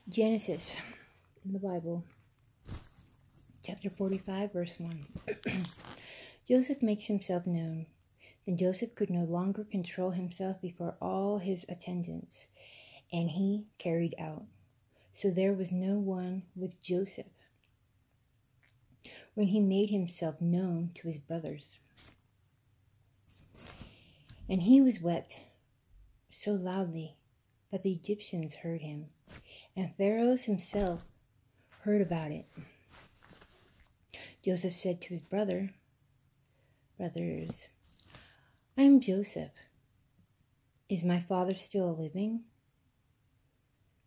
Genesis in the Bible, chapter 45, verse 1. Joseph makes himself known. Then Joseph could no longer control himself before all his attendants, and he carried out. So there was no one with Joseph when he made himself known to his brothers. And he was wept so loudly that the Egyptians heard him, and Pharaoh himself heard about it. Joseph said to his brothers, I am Joseph. Is my father still living?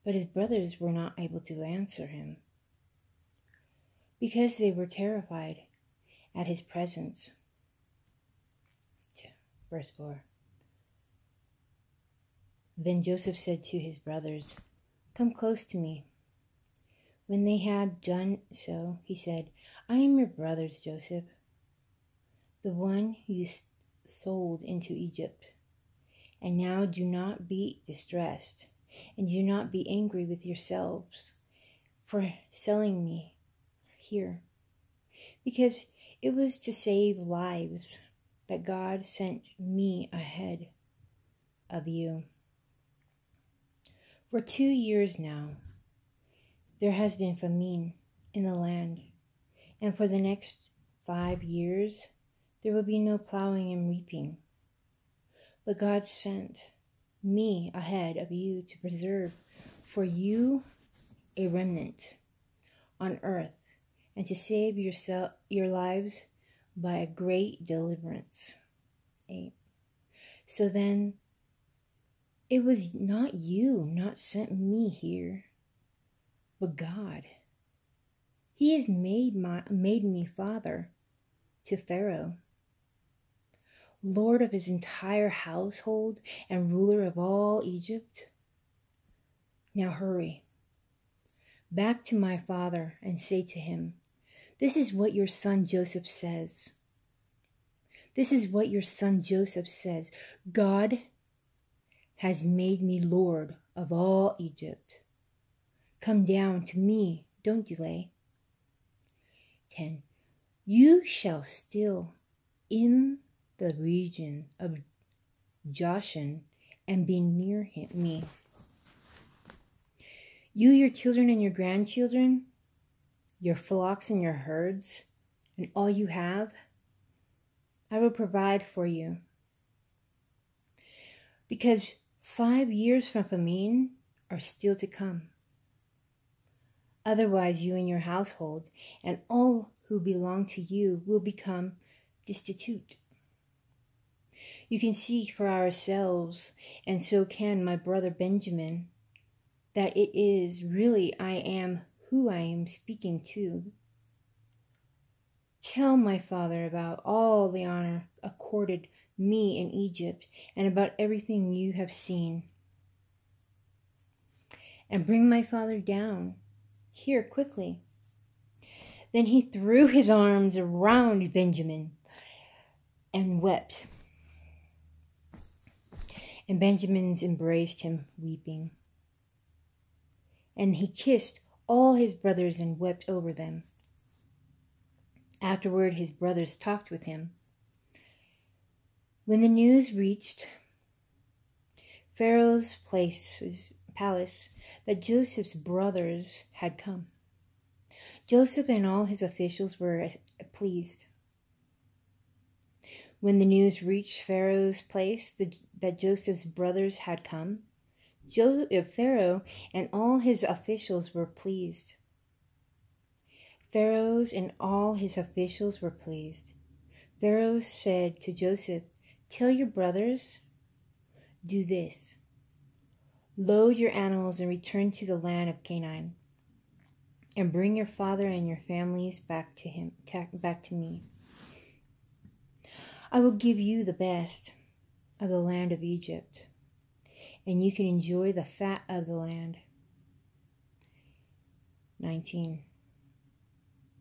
But his brothers were not able to answer him, because they were terrified at his presence. Verse 4. Then Joseph said to his brothers, Come close to me. When they had done so, he said, I am your brothers, Joseph, the one you sold into Egypt. And now do not be distressed, and do not be angry with yourselves for selling me here, because it was to save lives that God sent me ahead of you. For 2 years now, there has been famine in the land, and for the next 5 years, there will be no plowing and reaping. But God sent me ahead of you to preserve for you a remnant on earth, and to save your lives by a great deliverance. 8. So then, it was not you not sent me here, but God. He has made me father to Pharaoh, Lord of his entire household and ruler of all Egypt. Now hurry back to my father and say to him, This is what your son Joseph says. This is what your son Joseph says. God has made me Lord of all Egypt. Come down to me, don't delay. 10. You shall still in the region of Goshen and be near me. You, your children and your grandchildren, your flocks and your herds, and all you have, I will provide for you. Because 5 years from famine are still to come. Otherwise, you and your household and all who belong to you will become destitute. You can see for ourselves, and so can my brother Benjamin, that it is really I am who I am speaking to. Tell my father about all the honor accorded me in Egypt, and about everything you have seen. And bring my father down here quickly. Then he threw his arms around Benjamin and wept. And Benjamin embraced him, weeping. And he kissed all his brothers and wept over them. Afterward, his brothers talked with him. When the news reached Pharaoh's palace that Joseph's brothers had come, Joseph and all his officials were pleased. When the news reached Pharaoh's place that Joseph's brothers had come, Pharaoh and all his officials were pleased. Pharaoh and all his officials were pleased. Pharaoh said to Joseph, Tell your brothers, do this. Load your animals and return to the land of Canaan, and bring your father and your families back to me. I will give you the best of the land of Egypt, and you can enjoy the fat of the land. 19.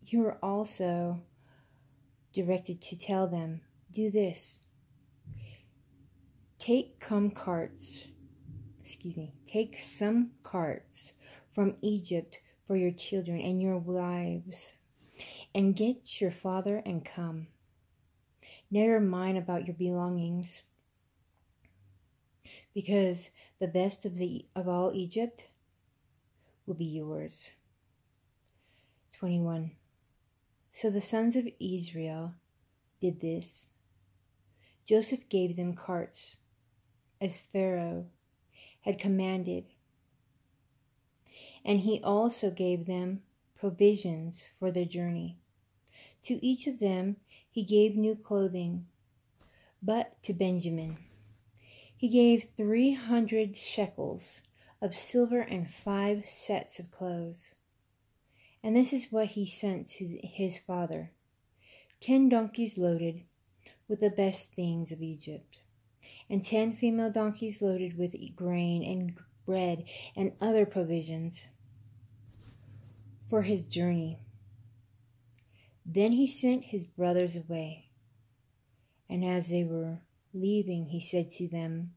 You are also directed to tell them, do this. Take some carts from Egypt for your children and your wives, and get your father and come. Never mind about your belongings, because the best of all Egypt will be yours. 21. So the sons of Israel did this. Joseph gave them carts, as Pharaoh had commanded, and he also gave them provisions for their journey. To each of them he gave new clothing, but to Benjamin he gave 300 shekels of silver and 5 sets of clothes. And this is what he sent to his father: 10 donkeys loaded with the best things of Egypt, and 10 female donkeys loaded with grain and bread and other provisions for his journey. Then he sent his brothers away, and as they were leaving, he said to them,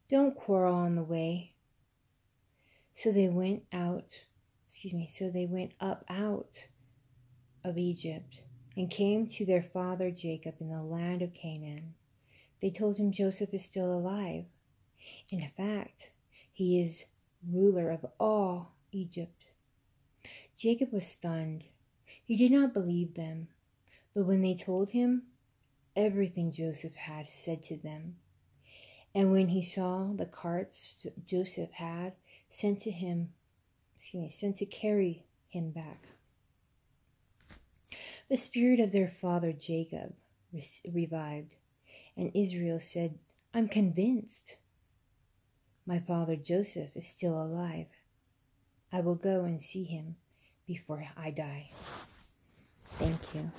"Don't quarrel on the way." So they went up out of Egypt and came to their father Jacob in the land of Canaan. They told him Joseph is still alive. In fact, he is ruler of all Egypt. Jacob was stunned. He did not believe them, but when they told him everything Joseph had said to them, and when he saw the carts Joseph had sent to carry him back, the spirit of their father Jacob revived, and Israel said, "I'm convinced my father Joseph is still alive. I will go and see him before I die." Thank you.